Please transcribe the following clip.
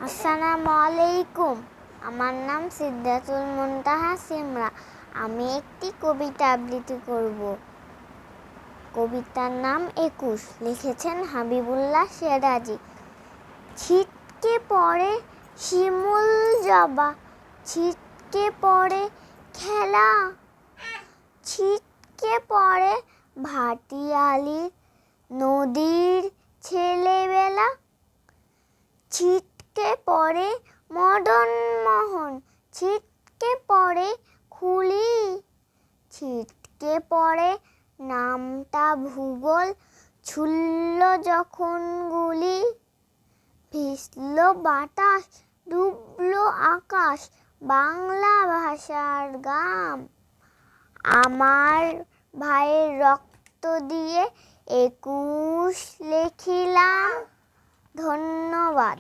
আসসালামু আলাইকুম। আমার নাম সিদ্দাতুল মুনতাহা সিমরা। আমি একটি কবিতা আবৃত্তি করব। কবিতার নাম ২১। লিখেছেন হাবিবুল্লাহ সিরাজি। ছিটকে পড়ে শিমুল জবা, ছিটকে পড়ে খেলা, ছিটকে পড়ে ভাটিয়ালির নদীর ছেলেবেলা, ছিটকে পড়ে মদন মোহন, ছিটকে পড়ে খুলি, ছিটকে পড়ে নামটা ভূগোল, ছুড়ল যখন গুলি, ভিজল বাতাস, ডুবলো আকাশ, বাংলা ভাষার গাম। আমার ভাইয়ের রক্ত দিয়ে ২১ লিখিলাম। ধন্যবাদ।